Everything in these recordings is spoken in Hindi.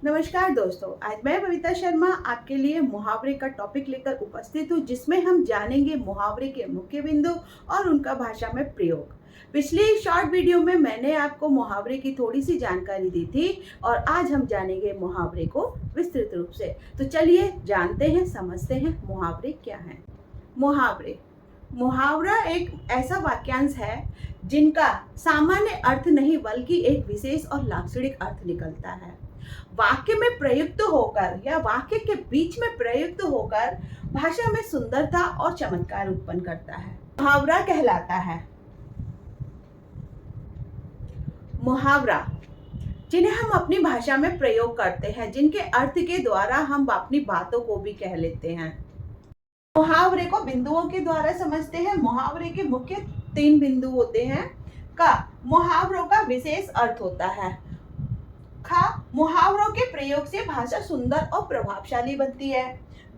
नमस्कार दोस्तों, आज मैं बबीता शर्मा आपके लिए मुहावरे का टॉपिक लेकर उपस्थित हूँ, जिसमें हम जानेंगे मुहावरे के मुख्य बिंदु और उनका भाषा में प्रयोग। पिछली शॉर्ट वीडियो में मैंने आपको मुहावरे की थोड़ी सी जानकारी दी थी और आज हम जानेंगे मुहावरे को विस्तृत रूप से। तो चलिए जानते हैं, समझते हैं मुहावरे क्या हैं। मुहावरे मुहावरा एक ऐसा वाक्यांश है जिनका सामान्य अर्थ नहीं बल्कि एक विशेष और लाक्षणिक अर्थ निकलता है। वाक्य में प्रयुक्त होकर या वाक्य के बीच में प्रयुक्त होकर भाषा में सुंदरता और चमत्कार उत्पन्न करता है, मुहावरा कहलाता है। मुहावरा जिन्हें हम अपनी भाषा में प्रयोग करते हैं, जिनके अर्थ के द्वारा हम अपनी बातों को भी कह लेते हैं। मुहावरे को बिंदुओं के द्वारा समझते हैं। मुहावरे के मुख्य 3 बिंदु होते हैं। का मुहावरों का विशेष अर्थ होता है। खा मुहावरों के प्रयोग से भाषा सुंदर और प्रभावशाली बनती है।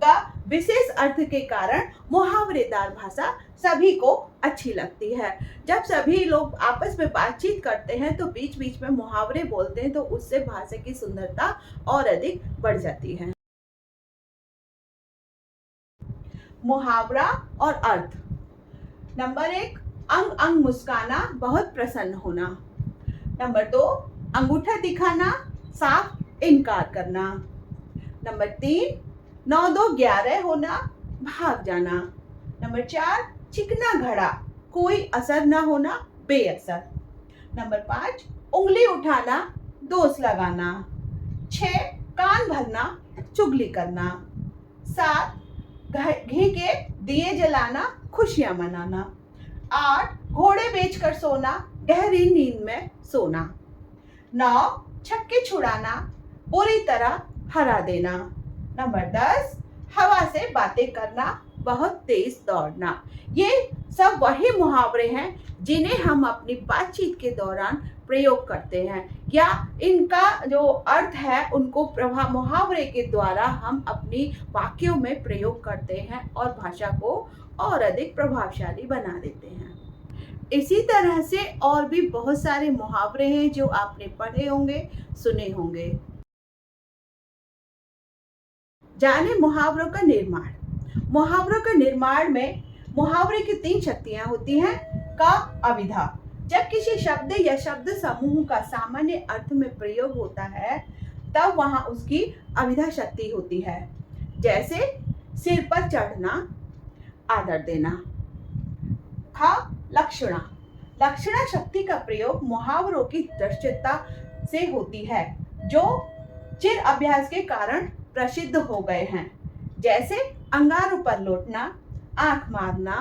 गा विशेष अर्थ के कारण मुहावरेदार भाषा सभी को अच्छी लगती है। जब सभी लोग आपस में बातचीत करते हैं तो बीच बीच में मुहावरे बोलते हैं, तो उससे भाषा की सुंदरता और अधिक बढ़ जाती है। मुहावरा और अर्थ। नंबर 1, अंग अंग मुस्काना, बहुत प्रसन्न होना। नंबर 2, अंगूठा दिखाना, साफ इनकार करना। नंबर 3, 9 2 11 होना, भाग जाना। नंबर 4, चिकना घड़ा, कोई असर न होना, बेअसर। नंबर 5, उंगली उठाना, दोष लगाना। 6, कान भरना, चुगली करना। 7, घी के दिए जलाना, खुशियां मनाना। 8, घोड़े बेचकर सोना, गहरी नींद में सोना। 9, छक्के छुड़ाना, पूरी तरह हरा देना। नंबर 10, हवा से बातें करना, बहुत तेज दौड़ना। ये सब वही मुहावरे हैं जिन्हें हम अपनी बातचीत के दौरान प्रयोग करते हैं, या इनका जो अर्थ है उनको मुहावरे के द्वारा हम अपनी वाक्यों में प्रयोग करते हैं और भाषा को और अधिक प्रभावशाली बना देते हैं। इसी तरह से और भी बहुत सारे मुहावरे हैं जो आपने पढ़े होंगे, सुने होंगे। जाने मुहावरों का निर्माण। मुहावरों का निर्माण में मुहावरे की 3 शक्तियां होती हैं। का अविधा, जब किसी शब्द या शब्द समूह का सामान्य अर्थ में प्रयोग होता है तब वहां उसकी अविधा शक्ति होती है। जैसे सिर पर चढ़ना, आदर देना। खा लक्षणा, लक्षणा शक्ति का प्रयोग मुहावरों की दृश्यता से होती है, जो चिर अभ्यास के कारण प्रसिद्ध हो गए हैं। जैसे अंगारों पर लौटना, आंख मारना,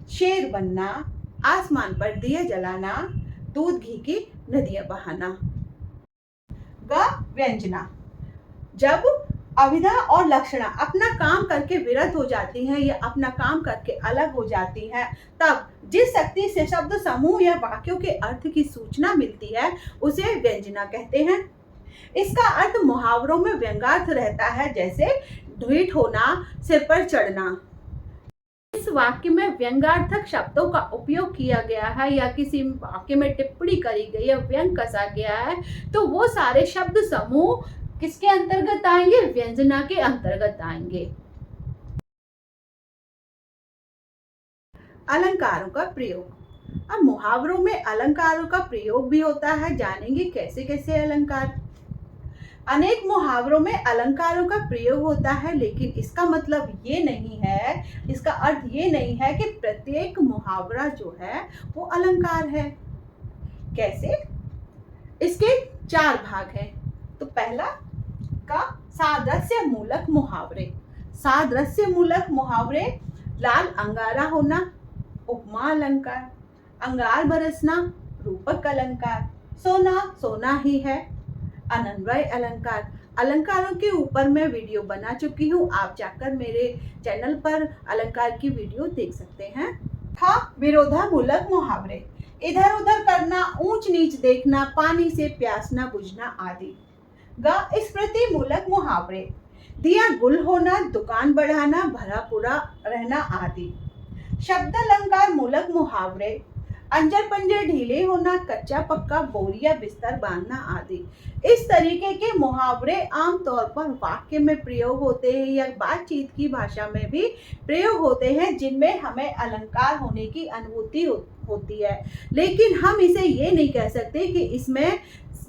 शेर बनना, आसमान पर दिए जलाना, दूध घी की नदियां बहाना। ग व्यंजना, जब अविधा और लक्षणा अपना काम करके विरत हो जाती हैं या अपना काम करके अलग हो जाती हैं, तब जिस शक्ति से शब्द समूह या वाक्यों के अर्थ की सूचना मिलती है उसे व्यंजना कहते हैं। इसका अर्थ मुहावरों में व्यंग्यार्थ रहता है, जैसे ढीठ होना, सिर पर चढ़ना। इस वाक्य में व्यंग्यार्थक शब्दों का उपयोग किया गया है या किसी वाक्य में टिप्पणी करी गई है, व्यंग कसा गया है, तो वो सारे शब्द समूह किसके अंतर्गत आएंगे? व्यंजना के अंतर्गत आएंगे। अलंकारों का प्रयोग। अब मुहावरों में अलंकारों का प्रयोग भी होता है, जानेंगे कैसे कैसे अलंकार। अनेक मुहावरों में अलंकारों का प्रयोग होता है, लेकिन इसका मतलब ये नहीं है, इसका अर्थ ये नहीं है कि प्रत्येक मुहावरा जो है वो अलंकार है। कैसे? इसके 4 भाग हैं। तो पहला का सादृश्य मूलक मुहावरे। सादृश्य मूलक मुहावरे: लाल अंगारा होना, उपमा अलंकार। अंगार बरसना, रूपक अलंकार। सोना सोना ही है, अनन्वय अलंकार। अलंकारों के ऊपर मैं वीडियो बना चुकी हूँ, आप जाकर मेरे चैनल पर अलंकार की वीडियो देख सकते हैं। था विरोधामूलक मुहावरे: इधर उधर करना, ऊंच नीच देखना, पानी से प्यास न बुझना आदि। ग स्मृति मूलक मुहावरे: दिया गुल होना, दुकान बढ़ाना, भरा पूरा रहना आदि। शब्द अलंकार मूलक मुहावरे: अंजर पंजर ढीले होना, कच्चा पक्का, बोरिया बिस्तर बांधना आदि। इस तरीके के मुहावरे आमतौर पर वाक्य में प्रयोग होते हैं या बातचीत की भाषा में भी प्रयोग होते हैं, जिनमें हमें अलंकार होने की अनुभूति होती है। लेकिन हम इसे ये नहीं कह सकते कि इसमें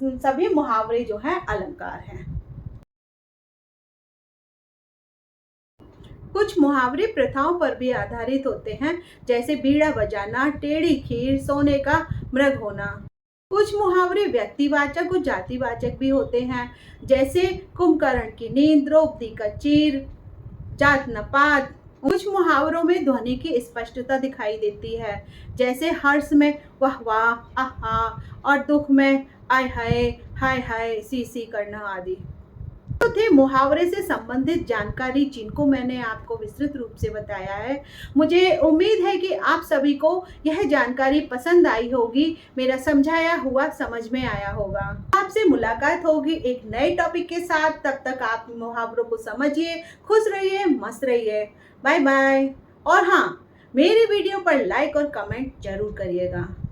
सभी मुहावरे जो हैं अलंकार हैं। कुछ मुहावरे प्रथाओं पर भी आधारित होते हैं, जैसे बीड़ा बजाना, टेढ़ी खीर, सोने का मृग होना। कुछ मुहावरे व्यक्तिवाचक और जातिवाचक भी होते हैं, जैसे कुंभकर्ण की नींद, द्रौपदी का चीर, जात न पात। कुछ मुहावरों में ध्वनि की स्पष्टता दिखाई देती है, जैसे हर्ष में वाह वाह, आहा, और दुख में आय हाय, हाय हाय, सी सी करना आदि। तो थे मुहावरे से संबंधित जानकारी, जिनको मैंने आपको विस्तृत रूप से बताया है। मुझे उम्मीद है कि आप सभी को यह जानकारी पसंद आई होगी, मेरा समझाया हुआ समझ में आया होगा। आपसे मुलाकात होगी एक नए टॉपिक के साथ। तब तक आप मुहावरों को समझिए, खुश रहिए, मस्त रहिए। Bye bye. और हाँ, मेरी वीडियो पर लाइक और कमेंट जरूर करिएगा।